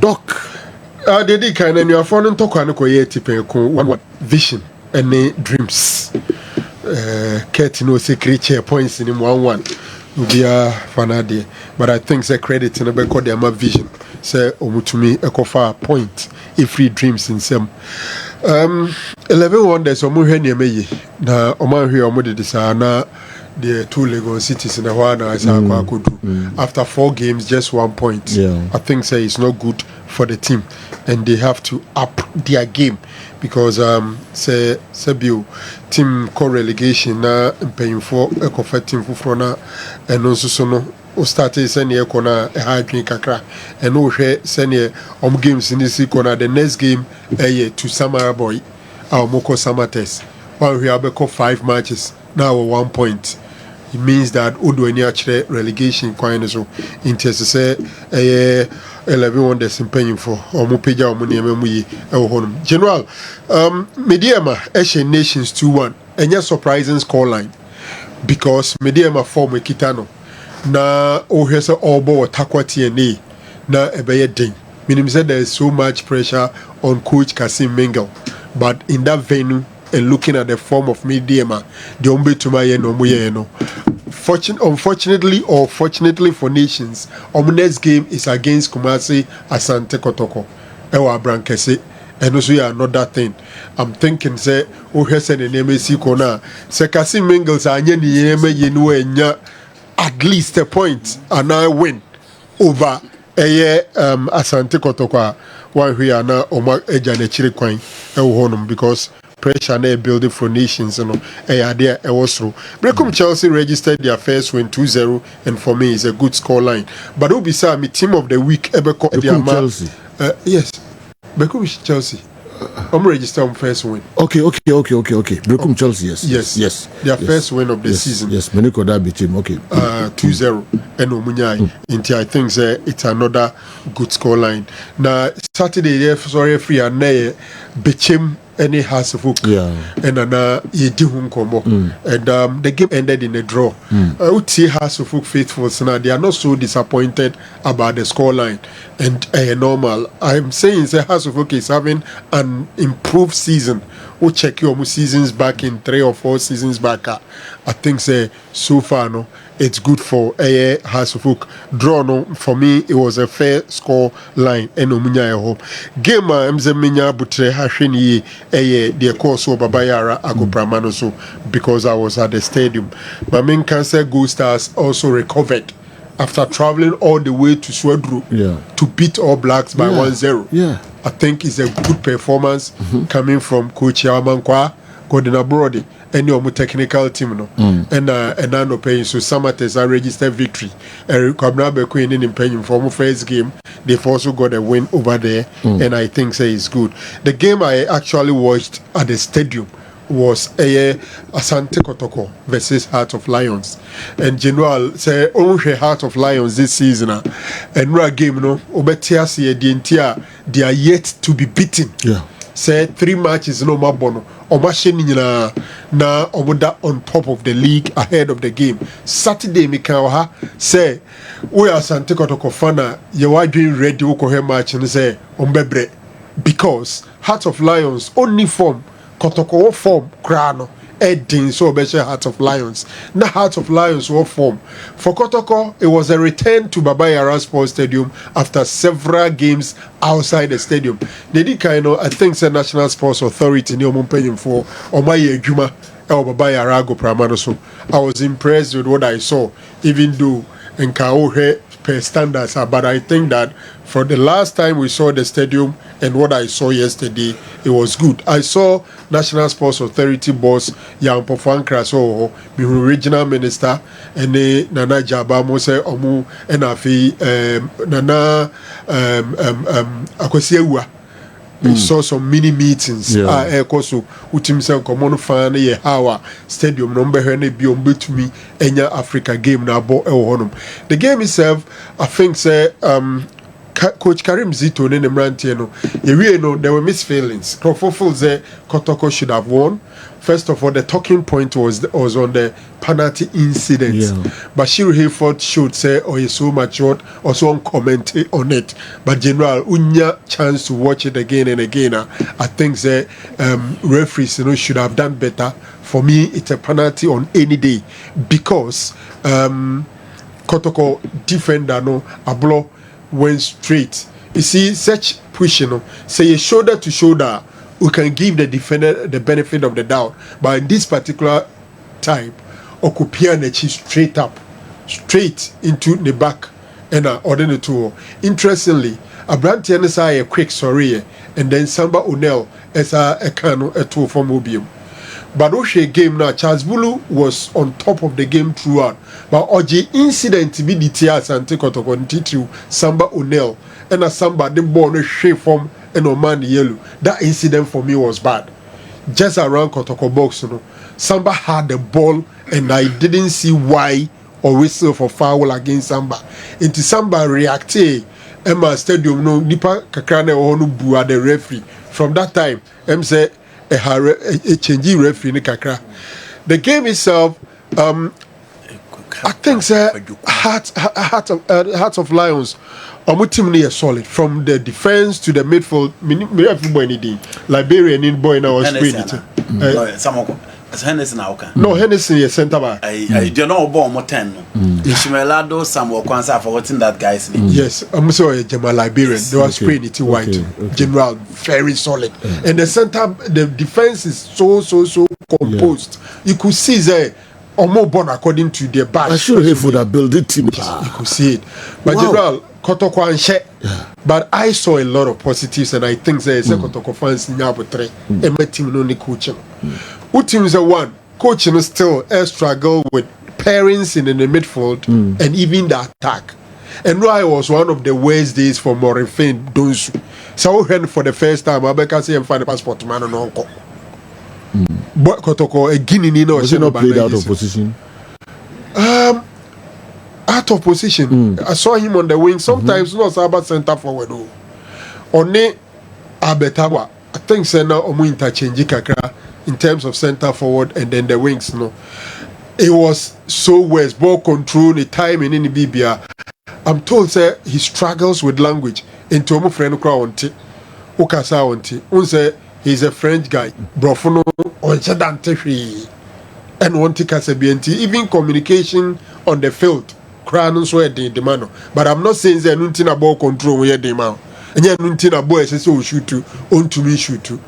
Doc. They did kind of your phone and talk on one vision and dreams. Kate no secret points in him 1-1. Be a fanade, but I think the credit in the back of their vision. Say omutumi ekofa point if free dreams in some 11 wonders omuhwe meyi na omanhwe omode disana the two Lagos cities in the one as after 4 games just 1 point. I think say it's not good for the team and they have to up their game because say Sebio team co-relegation na paying for ekofa team for na and also so no o started senior corner a high drink kakra and no share senior games in this corner the next game to Samara boy our Moko summer test while we have 5 matches now 1 point. It means that Odo any actually relegation quite so into say 11 wonders in paying for Omupeja Omuniamu Honum. General Mediama Eshe Nations 2-1 and your surprising scoreline because Mediama form Kitano na ohese obo takwa TNA na ebeye den. Meaning said there is so much pressure on coach Kasim Mengel, but in that venue and looking at the form of Mediama, the ombe tumaye no muye no. Unfortunately or fortunately for Nations, our next game is against Kumasi Asante Kotoko. Ewa Brankese. And also another thing. I'm thinking say ohese ne neme si kona. Se Kasim Mengel sa anye ni yeme yenwe nya at least a point and I win over Asante Kotoko one we are now Oma Ejane Chirikwan Honum because pressure na building for Nations there also. Brecum Chelsea registered their first win 2-0 and for me is a good score line. But Obisa me team of the week Chelsea. Yes. Brecum Chelsea. I'm registered on first win. Okay. Brecum Chelsea, yes. Their first win of the season. Yes, Meniko Derby team, okay. 2-0 and Omunyai. Until I think it's another good score line. Now Saturday, free and Bichim any house of and and the game ended in a draw. I would see House of Hook faithful now they are not so disappointed about the scoreline and normal. I'm saying the House of Hook is having an improved season. We'll check your seasons back in 3 or 4 seasons back. I think so far no it's good for House of Hook. Draw no for me it was a fair score line and omunya home. Game mzeminya butre hashini the course of Babayara Agopramano so because I was at the stadium. My main cancer Gold Stars also recovered after traveling all the way to Swedru to beat All Blacks by 1-0. I think it's a good performance coming from Coach Yamankwa, Godina Brody, and your technical team. No? And I'm not paying. So Samates are registered victory. Eric Kabnabe Queen in paying for my first game. They've also got a win over there, and I think it's good. The game I actually watched at the stadium was Asante Kotoko versus Heart of Lions. And General say only Heart of Lions this season. And no game no obetiasi they are yet to be beaten. Say 3 matches no mabono. Omasheni na omoda on top of the league ahead of the game. Saturday mikawa say we are Asante Kotoko fana you are doing ready uko match and say ombebre because Heart of Lions only form Kotoko form Krano Edding so better Heart of Lions. Na Heart of Lions will form. For Kotoko, it was a return to Babayara Sports Stadium after several games outside the stadium. They did I think the National Sports Authority in paying for Omaye Juma El Babayara go Pramano. So I was impressed with what I saw, even though in Kaohe per standards, but I think that for the last time we saw the stadium and what I saw yesterday, it was good. I saw National Sports Authority boss Yang Pofan Kraso, the regional minister, and Nana Jaba Mose Omu Enafi Nana Akosiewa. We saw some mini meetings. Ekoso utimse common fan ye hawa stadium number hene bi to me Enya Africa game na bo honum. The game itself, I think say Coach Karim Zito ne Mrantieno, you know there were mixed feelings. Kotoko should have won. First of all, the talking point was on the penalty incident. Yeah. But Shiro Hayford should say, oh, he's so matured, also comment on it. But General, unya chance to watch it again and again. I think the referees should have done better. For me, it's a penalty on any day because Kotoko defender a blow went straight. You see, such pushing, say a shoulder to shoulder, we can give the defender the benefit of the doubt. But in this particular time, Okupianechi straight into the back and order the tour. Interestingly, Abrantian is a quick sorry, and then Samba Unel as a cano a tour from Mobium. But Oshe game now, Charles Bulu was on top of the game throughout. But Oji incident be the tears and take out of Samba Unel and a Samba the born shape from and Oman yellow. That incident for me was bad. Just around Kotoko box, Samba had the ball and I didn't see why or whistle for foul against Samba. Into Samba reacted Emma Stadium no nipa kakrane ohonu bua the referee. From that time, say a changing referee ni kakra. The game itself, I think Hearts of Lions. Our team is solid from the defense to the midfield. Everybody, Liberian in boy now was playing it. No, Hennessy is centre back. I don't know about 10. Ishmaelado, Samuel Kwanzaa, forgotten that guy's name. Yes, I'm sorry, Jamal Liberian. They were spraying it white. General, very solid. And the centre, the defense is so composed. You could see there. Or more born according to their back. I should have for that build the team. You could see it. But General, Kotoko and She. But I saw a lot of positives, and I think there is a Kotoko fans in Yabo 3. And my team only coaching. Who teams are one? Coaching still struggle with pairings in the midfield and even the attack. And why was one of the worst days for Morifane Donsu. So for the first time, I can say I'm find a passport man and uncle. But Kotoko again was he not played out of position? Out of position. I saw him on the wing. Sometimes not about center forward. Only Abetawa. I think Sena Omu interchange kakra in terms of center forward and then the wings. No, it was so worse. Ball control, the timing in the BBA. I'm told sir he struggles with language. Into Omu friend Okra Okasa onti. Unse he's a French guy. Brofono onchadante and wanti kasebienti. Even communication on the field. Crown so the demand. But I'm not saying that nuntina ball control where demand. And yet nuntina boy says so shoot to on to me shoot to.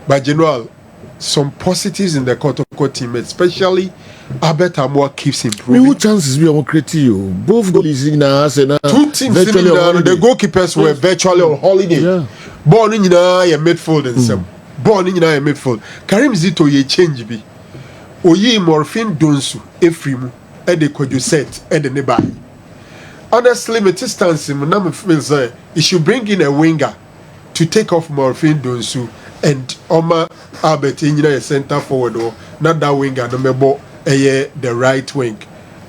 But General, some positives in the Kotoko team, especially Albert Amwa keeps improving. What chances we are creating? Both goalies in us and two teams the goalkeepers were virtually on holiday. Yeah. Born in a midfield and some. Born in a midfield. Karim Zito ye change be. Oye Morphine Donsu, Efrimu, Ede Kojuset, Ede Nebai. Honestly, my distance in my feels you should bring in a winger to take off Morphine Donsu and Oma Albert in a center forward or not that winger, no the right wing.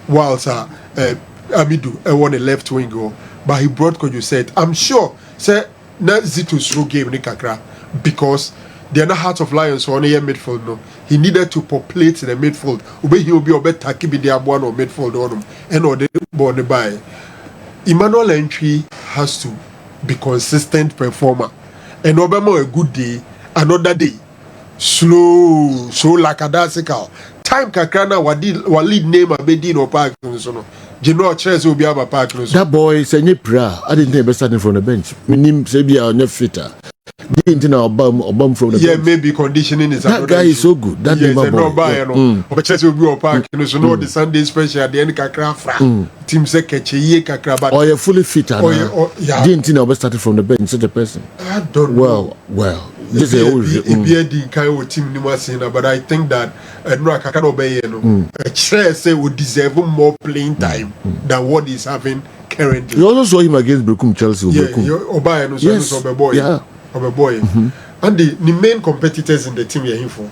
Whilst Amidu won a left wing go, but he brought Kojuset. I'm sure, say, not Zito's through game in Kakra because they are not Hearts of Lions on a midfield. No, he needed to populate the midfield. He will be a better keep the one or midfield on him and or the born by. Emmanuel Entry has to be consistent performer, and Obama a good day, another day, slow, so lackadaisical. Time kakrana wa lead name a bedin or park no. General Chess will be able park no. That boy say ni pra. I didn't ever starting from the bench. Minim say be our fitter. Didn't know bum from the bench. Yeah, maybe conditioning is that guy is so good. That yes, boy. No buy no. But Chess will be a park so no the Sunday special the end kakra fra. Team say catch ye kakra but or you fully fit yeah. Didn't know starting from the bench such a person. I don't know. Well. This is kind of team but I think that Naro Kakano Bay say would deserve more playing time than what he's having currently. You also saw him against Brukum Chelsea. Yes, Obaye, yeah. Boy. And the main competitors in the team you're here for.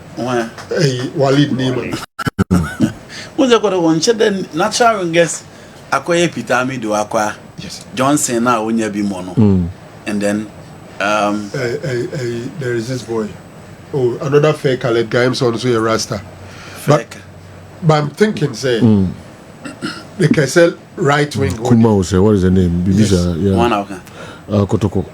Walid Neyman. What's the one? Natural guess. Akoye Pitami do Aqua. Yes. Johnson now onya bi mo no. And then there is this boy. Oh, another fair colored guy. I'm also a Rasta. But I'm thinking, say, they can sell right wing. Kuma say, what is the name? Yes. Yeah. One out. Kotoko.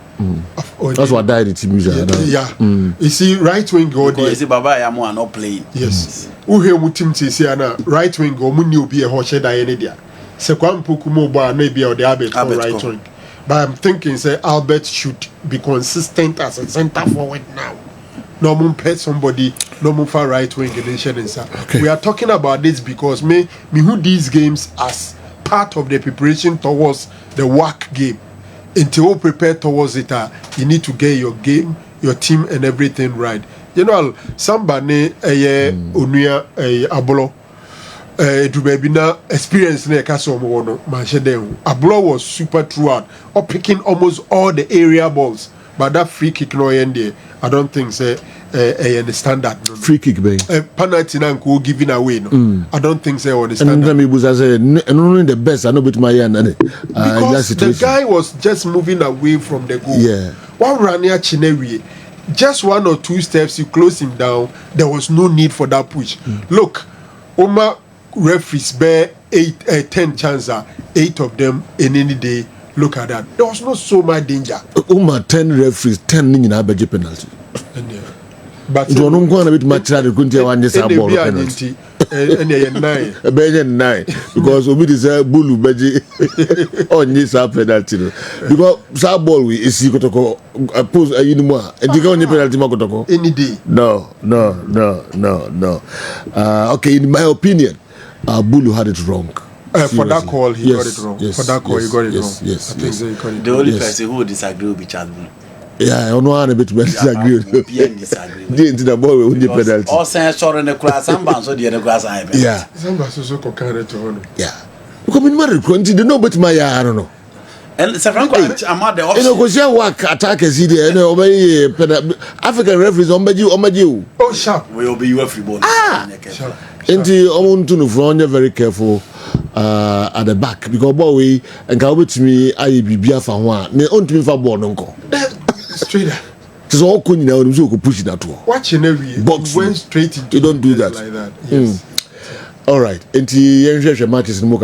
That's what died in team. Yeah. You see, right wing go there. You see, Baba Yamu are not playing. Yes. Who here would team say, right wing go, Muni will be a horse head. I need ya. Sequam Pukumo bar maybe or the Albert for right wing. But I'm thinking, say, Albert should be consistent as a center forward now. No more pet somebody, no more far right wing against. Okay. We are talking about this because me who these games as part of the preparation towards the work game. Until you prepare towards it, you need to get your game, your team, and everything right. You know, somebody unuya abolo Dubebina experience ne kaso mo manchede. Abolo was super throughout, or picking almost all the area balls. But that free kick no end, I don't think say the standard. No. Free kick, babe. Penalty na go giving away. No, I don't think say on the standard. And me was say only the best. I know bit my hand. Because the guy was just moving away from the goal. Yeah. One Rania Chinewi, just 1 or 2 steps, you close him down. There was no need for that push. Look, Oma referees bear 10 chances, 8 of them in any day. Look at that. There was not so much danger. 10 referees, 10 in a budget penalty. But you don't go on a bit much rather couldn't tell one just a ball penalty. And 9. A better 9 because we deserve Bulu Beji on this penalty. Because that ball we is Kotoko oppose a Unima and you go on the penalty Makotoko any day. No. Okay, in my opinion, Bulu had it wrong. For that call, he got it wrong. Yes, for that call, he got it wrong. Yes. I think so he got it the wrong. only person who disagree with Richard Blue. Yeah, I don't know a bit disagree. Didn't the ball with the penalty. All saying sorry in the class, and bounce on the other glass. Yeah. Somebody so compared to honor. Yeah. Because in Madrid, you know, but my I don't know. And Sir Franco, I'm at the office. You know, because your work attack is here, and obey African referees on you. Oh, sharp. Will be you free ball. Sharp. And I want to know, you're very careful at the back because boy, and come to me, I be for one. Me on to me for born uncle. Straight up. So all couldn't know you could push it that way. Watching every box went straight into. You don't do that like that. Yes. All right. And the matches in Moka.